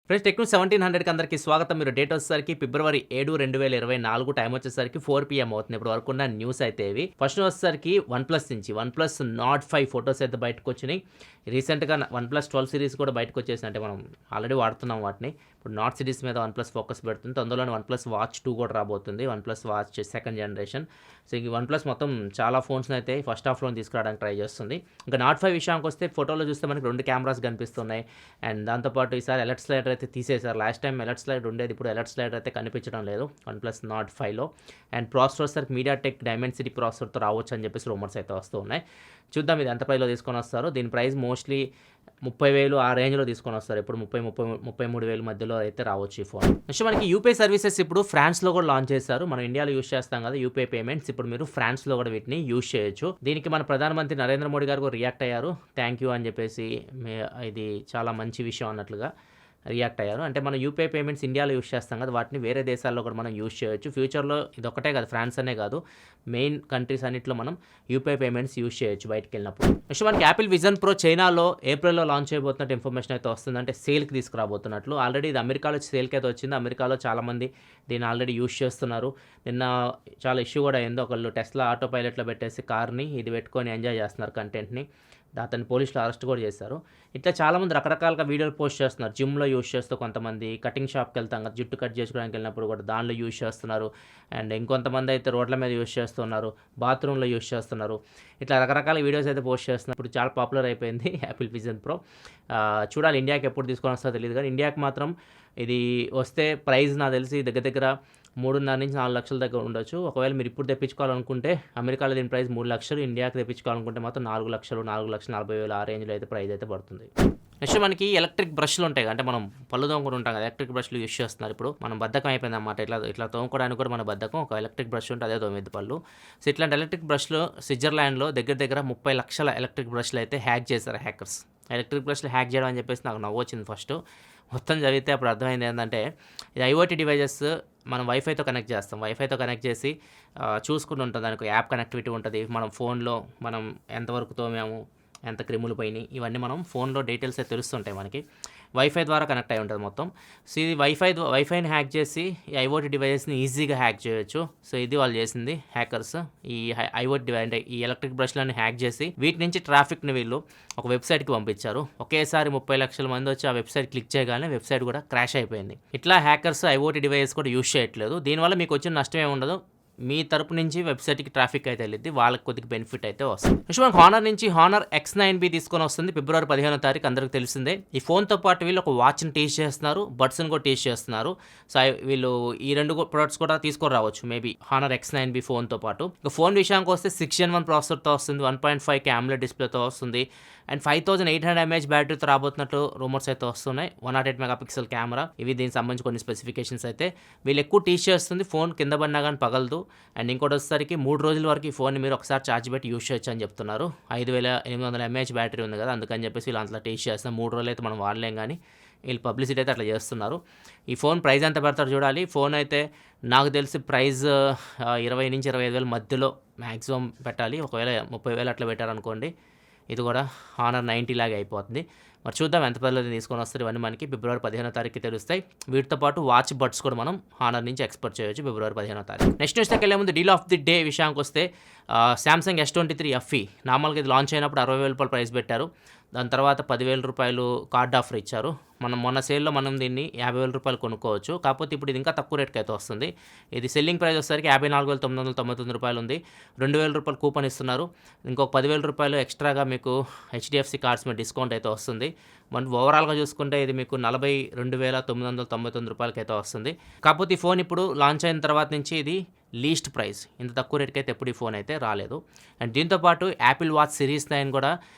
Friends techno 1700కి అందరికీ స్వాగతం. మీరు డేట్ వచ్చేసరికి ఫిబ్రవరి 7, 2024 టైం వచ్చేసరికి 4 PM అవుతుంది. ఇప్పుడు వరకు ఉన్న న్యూస్ అయితే ఇవి. ఫస్ట్ వచ్చేసరికి వన్‌ప్లస్ నుంచి వన్‌ప్లస్ నార్డ్ 5 ఫోటోస్ అయితే బయటకు వచ్చినాయి. రీసెంట్‌గా వన్‌ప్లస్ 12 సిరీస్ కూడా బయటకు వచ్చేసింది. అంటే మనం ఆల్రెడీ వాడుతున్నాం వాటిని. ఇప్పుడు నార్డ్ సిరీస్ మీద వన్‌ప్లస్ ఫోకస్ పెడుతుంది. అందులోనే వన్‌ప్లస్ వాచ్ 2 కూడా రాబోతుంది. OnePlus watch second generation. So ఈ వన్‌ప్లస్ మొత్తం చాలా ఫోన్స్‌ని అయితే ఫస్ట్ హాఫ్‌లోనే తీసుకురావడానికి ట్రై చేస్తుంది. ఇంకా నార్డ్ 5 విషయానికి వస్తే ఫోటోలో చూస్తే మనకి 2 కెమెరాస్ కనిపిస్తున్నాయి. అండ్ దాంతోపాటు ఈసారి ఎలర్ట్ స్లైడర్ అయితే తీసేశారు. లాస్ట్ టైం ఎలర్ట్ స్లైడర్ ఉండేది, ఇప్పుడు ఎలర్ట్ స్లైడర్ అయితే కనిపించడం లేదు వన్‌ప్లస్ నార్డ్ 5లో. అండ్ ప్రాసెసర్ వచ్చేసరికి మీడియాటెక్ డైమెన్సిటీ ప్రాసెసర్తో రావచ్చు అని చెప్పేసి రూమర్స్ అయితే వస్తూ ఉన్నాయి. చూద్దాం ఇది ఎంత ప్రైస్లో తీసుకొని వస్తారో. దీని ప్రైస్ మోస్ట్లీ 30,000 ఆ రేంజ్లో తీసుకొని వస్తారు. ఇప్పుడు 33,000 మధ్యలో అయితే రావచ్చు ఈ ఫోన్. నెక్స్ట్ మనకి యూపీఐ సర్వీసెస్ ఇప్పుడు ఫ్రాన్స్లో కూడా లాంచ్ చేశారు. మనం ఇండియాలో యూస్ చేస్తాం కదా యూపీఐ పేమెంట్స్, ఇప్పుడు మీరు ఫ్రాన్స్లో కూడా వీటిని యూస్ చేయొచ్చు. దీనికి మన ప్రధానమంత్రి నరేంద్ర మోడీ గారు కూడా రియాక్ట్ అయ్యారు. థ్యాంక్ యూ అని చెప్పేసి ఇది చాలా మంచి విషయం అన్నట్లుగా రియాక్ట్ అయ్యారు. అంటే మనం యూపీఐ పేమెంట్స్ ఇండియాలో యూస్ చేస్తాం కదా, వాటిని వేరే దేశాల్లో కూడా మనం యూస్ చేయొచ్చు. ఫ్యూచర్లో ఇది ఒకటే కాదు, ఫ్రాన్స్ అనే కాదు, మెయిన్ కంట్రీస్ అన్నింటిలో మనం యూపీఐ పేమెంట్స్ యూస్ చేయొచ్చు బయటకు వెళ్ళినప్పుడు. నెక్స్ట్ మనకి యాపిల్ విజన్ ప్రో చైనాలో ఏప్రిల్లో లాంచ్ చేయబోతున్నట్టు ఇన్ఫర్మేషన్ అయితే వస్తుంది. అంటే సేల్కి తీసుకురాబోతున్నట్లు. ఆల్రెడీ ఇది అమెరికాలో సేల్కి అయితే వచ్చింది. అమెరికాలో చాలామంది దీన్ని ఆల్రెడీ యూస్ చేస్తున్నారు. నిన్న చాలా ఇష్యూ కూడా అయింది. ఒకళ్ళు టెస్లా ఆటో పైలట్లో పెట్టేసి కార్ని ఇది పెట్టుకొని ఎంజాయ్ చేస్తున్నారు కంటెంట్ని. అతన్ని పోలీసులు అరెస్ట్ కూడా చేశారు. ఇట్లా చాలామంది రకరకాలుగా వీడియోలు పోస్ట్ చేస్తున్నారు. జిమ్లో యూస్ చేస్తూ కొంతమంది, కటింగ్ షాప్కి వెళ్తాం కదా జుట్టు కట్ చేసుకోవడానికి వెళ్ళినప్పుడు కూడా దానిలో యూస్ చేస్తున్నారు. అండ్ ఇంకొంతమంది అయితే రోడ్ల మీద యూస్ చేస్తున్నారు, బాత్రూంలో యూస్ చేస్తున్నారు. ఇట్లా రకరకాల వీడియోస్ అయితే పోస్ట్ చేస్తున్నారు. ఇప్పుడు చాలా పాపులర్ అయిపోయింది యాపిల్ విజన్ ప్రో. చూడాలి ఇండియాకి ఎప్పుడు తీసుకొని వస్తుందో తెలియదు, కానీ ఇండియాకి మాత్రం ఇది వస్తే ప్రైస్ నాకు తెలిసి దగ్గర దగ్గర 3.5 నుంచి 4 లక్షల దగ్గర ఉండొచ్చు. ఒకవేళ మీరు ఇప్పుడు తెప్పించుకోవాలనుకుంటే అమెరికాలో దీని ప్రైస్ 3 లక్షలు, ఇండియాకి తెప్పించుకోవాలనుకుంటే మాత్రం 4 లక్షలు, 4,40,000 ఆ రేంజ్లో అయితే ప్రైస్ అయితే పడుతుంది. నెక్స్ట్ మనకి ఎలక్ట్రిక్ బ్రష్లు ఉంటాయి, అంటే మనం పళ్ళు తోముకుంటూ ఉంటాం కదా, ఎలక్ట్రిక్ బ్రష్లు యూస్ చేస్తున్నారు. ఇప్పుడు మనం బద్ధకం అయిపోయింది అన్నమాట. ఇట్లా తోముకోవడానికి కూడా మన బద్ధకం. ఒక ఎలక్ట్రిక్ బ్రష్ ఉంటే అదే తోమిద్ది పళ్ళు. సో ఇట్లాంటి ఎలక్ట్రిక్ బ్రష్లు స్విట్జర్లాండ్లో దగ్గర దగ్గర 30 లక్షల ఎలక్ట్రిక్ బ్రష్లు అయితే హ్యాక్ చేశారు హ్యాకర్స్. ఎలక్ట్రిక్ బ్రష్లు హ్యాక్ చేయడం అని చెప్పేసి నాకు నవ్వు వచ్చింది ఫస్ట్. మొత్తం చదివితే అప్పుడు అర్థమైంది ఏంటంటే ఇది ఐఓటీ డివైజెస్ మనం వైఫైతో కనెక్ట్ చేస్తాం. వైఫైతో కనెక్ట్ చేసి చూసుకుంటూ ఉంటుంది, దానికి యాప్ కనెక్టివిటీ ఉంటుంది. మనం ఫోన్లో మనం ఎంతవరకు తోమాము, ఎంత క్రిములు పోయినాయి, ఇవన్నీ మనం ఫోన్లో డీటెయిల్స్ అయితే తెలుస్తుంటాయి మనకి. వైఫై ద్వారా కనెక్ట్ అయి ఉంటుంది మొత్తం. సో ఇది వైఫైని హ్యాక్ చేసి ఈ ఐఓటీ డివైజెస్ని ఈజీగా హ్యాక్ చేయొచ్చు. సో ఇది వాళ్ళు చేసింది హ్యాకర్స్. ఈ ఐఓటీ డివైస్ అంటే ఈ ఎలక్ట్రిక్ బ్రష్లను హ్యాక్ చేసి వీటి నుంచి ట్రాఫిక్ని వీళ్ళు ఒక వెబ్సైట్కి పంపించారు. ఒకేసారి 30 లక్షల మంది వచ్చి ఆ వెబ్సైట్ క్లిక్ చేయగానే వెబ్సైట్ కూడా క్రాష్ అయిపోయింది. ఇట్లా హ్యాకర్స్ ఐఓటీ డివైజెస్ కూడా యూస్ చేయట్లేదు. దీనివల్ల మీకు వచ్చిన నష్టం ఏమి ఉండదు, మీ తరపు నుంచి వెబ్సైట్కి ట్రాఫిక్ అయితే వెళ్ళిద్ది, వాళ్ళకి కొద్దిగా బెనిఫిట్ అయితే వస్తుంది. నెక్స్ట్ మనకు హానర్ నుంచి హానర్ X9B తీసుకొని వస్తుంది ఫిబ్రవరి 15వ తారీఖు, అందరికీ తెలిసిందే. ఈ ఫోన్తో పాటు వీళ్ళు ఒక వాచ్ని టేస్ట్ చేస్తున్నారు, బడ్స్ని కూడా టేస్ట్ చేస్తున్నారు. సో వీళ్ళు ఈ 2 ప్రొడక్ట్స్ కూడా తీసుకొని రావచ్చు మేబీ హానర్ X9B ఫోన్తో పాటు. ఇక ఫోన్ విషయానికి వస్తే 6 Gen 1 ప్రాసెసర్తో వస్తుంది, 1.5K AMOLED డిస్ప్లేతో వస్తుంది, అండ్ 5800 mAh బ్యాటరీతో రాబోతున్నట్టు రూమర్స్ అయితే వస్తున్నాయి. 108 మెగాపిక్సెల్ కెమెరా, ఇవి దీనికి సంబంధించి కొన్ని స్పెసిఫికేషన్స్ అయితే. వీళ్ళు ఎక్కువ టీచ్ చేస్తుంది, ఫోన్ కింద పడినా కానీ పగలదు. అండ్ ఇంకోటి వచ్చేసరికి 3 రోజుల వరకు ఈ ఫోన్ని మీరు ఒకసారి ఛార్జ్ పెట్టి యూస్ చేయొచ్చు అని చెప్తున్నారు. 5800 mAh బ్యాటరీ ఉంది కదా, అందుకని చెప్పేసి వీళ్ళు అంతలా టీచ్ చేస్తున్నారు. 3 రోజులు అయితే మనం వాడలేం, కానీ వీళ్ళు పబ్లిసిటీ అయితే అట్లా చేస్తున్నారు. ఈ ఫోన్ ప్రైస్ ఎంత పెడతారు చూడాలి. ఫోన్ అయితే నాకు తెలిసి ప్రైస్ 20 నుంచి 25,000 మధ్యలో మ్యాక్సిమం పెట్టాలి. ఒకవేళ 30,000 అట్లా పెట్టారనుకోండి, ఇది కూడా హానర్ 90 లాగే అయిపోతుంది. మరి చూద్దాం ఎంత పర్లేదు తీసుకొని వస్తారు. ఇవన్నీ మనకి ఫిబ్రవరి 15వ తారీఖు తెలుస్తాయి. వీటితో పాటు వాచ్ బడ్స్ కూడా మనం హానర్ నుంచి ఎక్స్పెక్ట్ చేయొచ్చు ఫిబ్రవరి 15వ తారీఖు. నెక్స్ట్ న్యూస్కి వెళ్ళే ముందు డీల్ ఆఫ్ ది డే విషయానికి వస్తే శాంసంగ్ S23 FE నార్మల్గా ఇది లాంచ్ అయినప్పుడు 60,000 ప్రైస్ పెట్టారు. దాని తర్వాత 10,000 కార్డ్ ఆఫర్ ఇచ్చారు. మొన్న సేల్లో మనం దీన్ని 50,000 కొనుక్కోవచ్చు. కాకపోతే ఇప్పుడు ఇది ఇంకా తక్కువ రేట్కి అయితే వస్తుంది. ఇది సెల్లింగ్ ప్రైస్ వచ్చేసరికి 54,999 ఉంది. 2,000 కూపన్ ఇస్తున్నారు. ఇంకొక 10,000 ఎక్స్ట్రాగా మీకు HDFC కార్డ్స్ మీద డిస్కౌంట్ అయితే వస్తుంది. మనం ఓవరాల్గా చూసుకుంటే ఇది మీకు 42,999 అయితే వస్తుంది. కాకపోతే ఈ ఫోన్ ఇప్పుడు లాంచ్ అయిన తర్వాత నుంచి ఇది లీస్ట్ ప్రైస్, ఇంత తక్కువ రేట్కి అయితే ఎప్పుడు ఈ ఫోన్ అయితే రాలేదు. అండ్ దీంతోపాటు యాపిల్ వాచ్ సిరీస్ 9 కూడా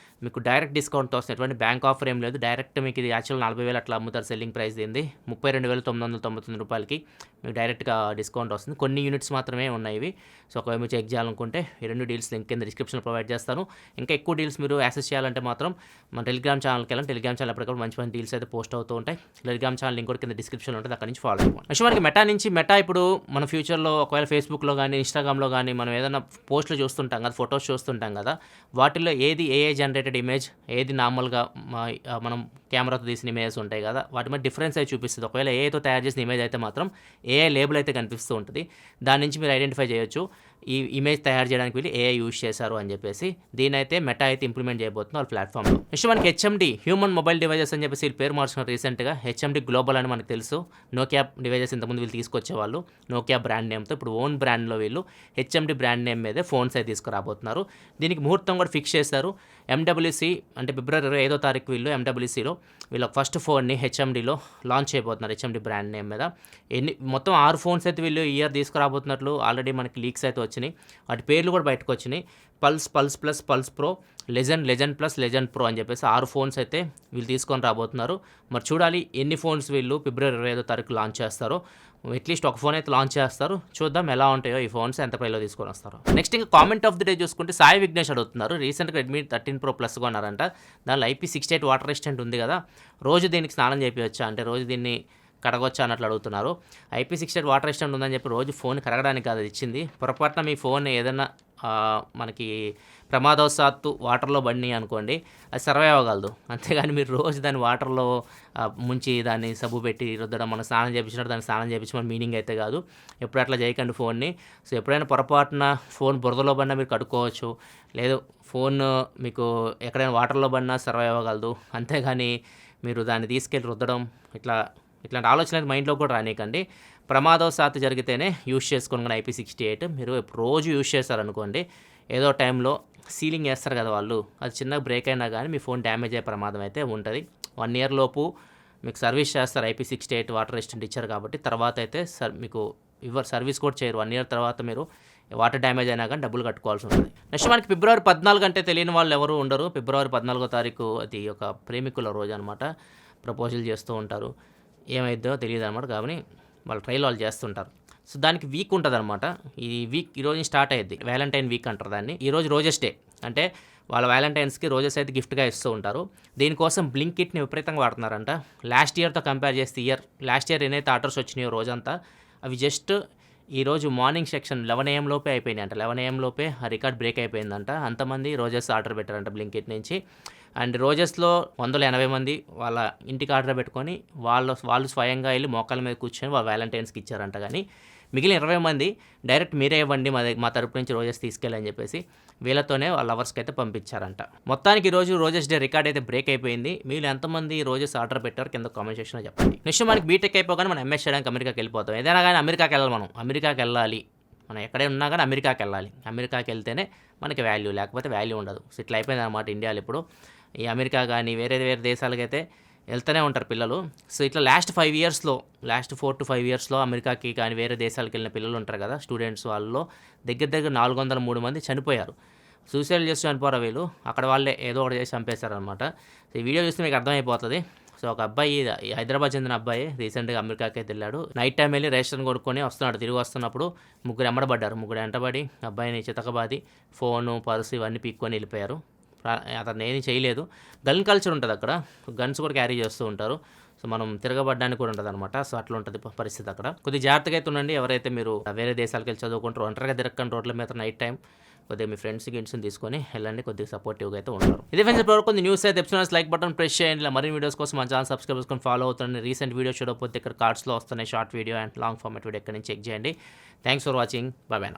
మీకు డైరెక్ట్ డిస్కౌంట్తో వస్తుంది. ఎటువంటి బ్యాంక్ ఆఫర్ ఏం లేదు, డైరెక్ట్ మీకు ఇది యాక్చువల్ 40,000 అట్లా అమ్ముతారు. సెల్లింగ్ ప్రైస్ దీనిది 32,999 మీకు డైరెక్ట్గా డిస్కౌంట్ వస్తుంది. కొన్ని యూనిట్స్ మాత్రమే ఉన్నాయి ఇవి. సో ఒకవేళ మీరు చెక్ చేయాలనుకుంటే ఈ 2 డీల్స్ లింక్ కింద డిస్క్రిప్షన్లో ప్రొవైడ్ చేస్తాను. ఇంకా ఎక్కువ డీల్స్ మీరు యాక్సెస్ చేయాలంటే మాత్రం మన టెలిగ్రామ్ ఛానల్కి వెళ్ళండి. టెలిగ్రామ్ ఛానల్ ఎప్పటికప్పుడు మంచి మంచి డీల్స్ అయితే పోస్ట్ అవుతూ ఉంటాయి. టెలిగ్రామ్ ఛానల్ లింక్ కూడా కింద డిస్క్రిప్షన్లో ఉంటుంది, అక్కడ నుంచి ఫాలో అయిపోండి. నెక్స్ట్ మనకి మెటా ఇప్పుడు మన ఫ్యూచర్లో ఒకవేళ ఫేస్బుక్లో కానీ ఇన్స్టాగ్రామ్లో కానీ మనం ఏదైనా పోస్టులు చూస్తుంటాం కదా, ఫొటోస్ చూస్తుంటాం కదా, వాటిల్లో ఏది AI జనరేటెడ్ జనరేటెడ్ ఇమేజ్, ఏది నార్మల్గా మనం కెమెరాతో తీసిన ఇమేజెస్ ఉంటాయి కదా, వాటి మీద డిఫరెన్స్ అయితే చూపిస్తుంది. ఒకవేళ ఏఐతో తయారు చేసిన ఇమేజ్ అయితే మాత్రం ఏఐ లేబుల్ అయితే కనిపిస్తూ ఉంటుంది. దాని నుంచి మీరు ఐడెంటిఫై చేయొచ్చు ఈ ఇమేజ్ తయారు చేయడానికి వీళ్ళు ఏఐ యూజ్ చేశారు అని చెప్పేసి. దీనైతే మెటా అయితే ఇంప్లిమెంట్ చేయబోతుంది వాళ్ళ ప్లాట్ఫామ్లో. నెక్స్ట్ మనకి హెచ్ఎండి హ్యూమన్ మొబైల్ డివైజెస్ అని చెప్పేసి వీళ్ళు పేరు మార్చుకున్నారు రీసెంట్గా. హెచ్ఎండి గ్లోబల్ అని మనకు తెలుసు. నోకియా డివైజెస్ ఇంతకుముందు వీళ్ళు తీసుకొచ్చేవాళ్ళు నోకియా బ్రాండ్ నేమ్తో. ఇప్పుడు ఓన్ బ్రాండ్లో వీళ్ళు హెచ్ఎండి బ్రాండ్ నేమ్ మీదే ఫోన్స్ అయితే తీసుకురాబోతున్నారు. దీనికి ముహూర్తం కూడా ఫిక్స్ చేశారు. ఎండబ్ల్యూసీ అంటే ఫిబ్రవరి 25వ తారీఖు వీళ్ళు ఎండబ్ల్యూసీలో వీళ్ళ ఫస్ట్ ఫోన్ని హెచ్ఎండిలో లాంచ్ చేయబోతున్నారు హెచ్ఎండి బ్రాండ్ నేమ్ మీద. మొత్తం 6 ఫోన్స్ అయితే వీళ్ళు ఇయర్ తీసుకురాబోతున్నట్లు ఆల్రెడీ మనకి లీక్స్ అయితే వచ్చినాయి. వాటి పేర్లు కూడా బయటకు వచ్చినాయి. Pulse plus pulse pro, legend plus legend pro అని చెప్పేసి 6 ఫోన్స్ అయితే వీళ్ళు తీసుకొని రాబోతున్నారు. మరి చూడాలి ఎన్ని ఫోన్స్ వీళ్ళు ఫిబ్రవరి 25వ తారీఖు లాంచ్ చేస్తారో. అట్లీస్ట్ ఒక ఫోన్ అయితే లాంచ్ చేస్తారు. చూద్దాం ఎలా ఉంటాయో ఈ ఫోన్స్, ఎంత ప్రైస్లో తీసుకొని వస్తారు. నెక్స్ట్ ఇంకా కామెంట్ ఆఫ్ ది డే చూసుకుంటే సాయి విఘ్నేష్ అడుగుతున్నారు. రీసెంట్గా రెడ్మీ 13 Pro Plus కొన్నారంట. దానిలో IP68 వాటర్ రెసిస్టెంట్ ఉంది కదా, రోజు దీనికి స్నానం చేయించవచ్చా అంటే రోజు దీన్ని కడగొచ్చా అన్నట్లు అడుగుతున్నారు. IP68 వాటర్ రెసిస్టెంట్ ఉందని చెప్పి రోజు ఫోన్ కడగడానికి కాదు అది ఇచ్చింది. పొరపాటున మీ ఫోన్ ఏదైనా మనకి ప్రమాదవశాత్తు వాటర్లో పడినాయి అనుకోండి, అది సర్వైవ్ అవ్వగలదు. అంతేగాని మీరు రోజు దాన్ని వాటర్లో ముంచి దాన్ని సబ్బు పెట్టి రుద్దడం, మనం స్నానం చేయించినట్టు దాన్ని స్నానం చేయించమని మీనింగ్ అయితే కాదు. ఎప్పుడు అట్లా చేయకండి ఫోన్ని. సో ఎప్పుడైనా పొరపాటున ఫోన్ బురదలో పడినా మీరు కడుక్కోవచ్చు, లేదు ఫోన్ మీకు ఎక్కడైనా వాటర్లో పడినా సర్వైవ్ అవ్వగలదు. అంతేగాని మీరు దాన్ని తీసుకెళ్ళి రుద్దడం ఇట్లాంటి ఆలోచన అయితే మైండ్లో కూడా రానికండి. ప్రమాదవశాత్తు జరిగితేనే యూజ్ చేసుకోండి. కానీ IP68 మీరు రోజు యూజ్ చేస్తారనుకోండి, ఏదో టైంలో సీలింగ్ వేస్తారు కదా వాళ్ళు, అది చిన్న బ్రేక్ అయినా కానీ మీ ఫోన్ డ్యామేజ్ అయ్యే ప్రమాదం అయితే ఉంటుంది. 1 year లోపు మీకు సర్వీస్ చేస్తారు. IP68 వాటర్ రెసిస్టెంట్ ఇచ్చారు కాబట్టి తర్వాత అయితే మీకు సర్వీస్ కూడా చేయరు. 1 year తర్వాత మీరు వాటర్ డ్యామేజ్ అయినా కానీ డబ్బులు కట్టుకోవాల్సి ఉంటుంది. నెక్స్ట్ మనకి ఫిబ్రవరి 14 అంటే తెలియని వాళ్ళు ఎవరు ఉండరు. ఫిబ్రవరి 14వ తారీఖు అది ఒక ప్రేమికుల రోజు అనమాట. ప్రపోజల్ చేస్తూ ఉంటారు. ఏమైద్దో తెలియదు అనమాట, కానీ వాళ్ళు ట్రైల్ వాళ్ళు చేస్తుంటారు. సో దానికి వీక్ ఉంటుంది అనమాట. ఈ వీక్ ఈరోజు స్టార్ట్ అయ్యింది. వ్యాలంటైన్ వీక్ అంటారు దాన్ని. ఈరోజు రోజెస్ డే, అంటే వాళ్ళ వ్యాలంటైన్స్కి రోజెస్ అయితే గిఫ్ట్గా ఇస్తూ ఉంటారు. దీనికోసం బ్లింకిట్ని విపరీతంగా వాడుతున్నారంట. లాస్ట్ ఇయర్తో కంపేర్ చేస్తే లాస్ట్ ఇయర్ ఏదైతే ఆర్డర్స్ వచ్చినాయో రోజంతా, అవి జస్ట్ ఈరోజు మార్నింగ్ సెక్షన్ 11 AM లోపే అయిపోయినాయి అంట. 11 AM లోపే ఆ రికార్డ్ బ్రేక్ అయిపోయిందంట. అంతమంది రోజెస్ ఆర్డర్ పెట్టారంట బ్లింకిట్ నుంచి. అండ్ రోజెస్లో 180 మంది వాళ్ళ ఇంటికి ఆర్డర్ పెట్టుకొని వాళ్ళు స్వయంగా వెళ్ళి మోకాల మీద కూర్చొని వాళ్ళ వ్యాలంటైన్స్కి ఇచ్చారంట. కానీ మిగిలిన 20 మంది డైరెక్ట్ మీరే ఇవ్వండి మా తరపు నుంచి రోజెస్ తీసుకెళ్ళని చెప్పేసి వీళ్ళతోనే వాళ్ళ లవర్స్కి అయితే పంపించారంట. మొత్తానికి ఈరోజు రోజెస్ డే రికార్డ్ అయితే బ్రేక్ అయిపోయింది. మీరు ఎంతమంది రోజెస్ ఆర్డర్ పెట్టారు కింద కామెంట్ సెక్షన్లో చెప్పండి. నెక్స్ట్ మనకి బీటెక్ అయిపోగానే మనం ఎంఎస్ చేయడానికి అమెరికాకి వెళ్ళిపోతాం. ఏదైనా కానీ అమెరికాకి వెళ్ళాలి, అమెరికాకి వెళ్ళాలి. మనం ఎక్కడే ఉన్నా కానీ అమెరికాకి వెళ్ళాలి. అమెరికాకి వెళ్తేనే మనకి వాల్యూ, లేకపోతే వాల్యూ ఉండదు. సో ఇట్లా అయిపోయింది అనమాట ఇండియాలో ఇప్పుడు. ఈ అమెరికా కానీ వేరే దేశాలకైతే వెళ్తూనే ఉంటారు పిల్లలు. సో ఇట్లా లాస్ట్ 4 to 5 yearsలో అమెరికాకి కానీ వేరే దేశాలకు వెళ్ళిన పిల్లలు ఉంటారు కదా స్టూడెంట్స్, వాళ్ళలో దగ్గర 403 మంది చనిపోయారు. సూసైడ్ చేసి చనిపోయారు వీళ్ళు. అక్కడ వాళ్ళే ఏదో ఒకటి చేసి చంపేశారనమాట. సో ఈ వీడియో చూస్తే మీకు అర్థమైపోతుంది. సో ఒక అబ్బాయి, హైదరాబాద్ చెందిన అబ్బాయి రీసెంట్గా అమెరికాకి అయితే వెళ్ళాడు. నైట్ టైం వెళ్ళి రేషన్ కొనుక్కొని వస్తున్నాడు. తిరిగి వస్తున్నప్పుడు ముగ్గురు వెంటబడి అబ్బాయిని చితకబాది ఫోను, పర్సు ఇవన్నీ పీక్కొని వెళ్ళిపోయారు. అతను ఏమీ చేయలేదు. గన్ కల్చర్ ఉంటుంది అక్కడ, గన్స్ కూడా క్యారీ చేస్తూ ఉంటారు. సో మనం తిరగబడ్డానికి కూడా ఉంటుంది అనమాట. సో అట్లా ఉంటుంది పరిస్థితి అక్కడ. కొద్దిగా జాగ్రత్తగా అయితే ఉండండి. ఎవరైతే మీరు వేరే దేశాలకు వెళ్ళి చదువుకుంటారో ఒంటరిగా తిరగకండి రోడ్ల మీద నైట్ టైం. కొద్దిగా మీ ఫ్రెండ్స్ని తీసుకొని వెళ్ళండి, కొద్దిగా సపోర్టివ్గా అయితే ఉంటారు. ఇదే ఫ్రెండ్స్ ఇప్పటివరకు కొన్ని న్యూస్ అయితే ఎపిసోడ్స్ లైక్ బటన్ ప్రెస్ చేయండి. ఇలా మరిన్ని వీడియోస్ కోసం మన ఛానల్ సబ్స్క్రైబ్ చేసుకొని ఫాలో అవుతుండండి. రీసెంట్ వీడియో చూడకపోతే ఇక్కడ కార్డ్స్లో వస్తున్నాయి short video and long format video ఎక్కడి నుంచి చెక్ చేయండి. Thanks for watching. బాయ్.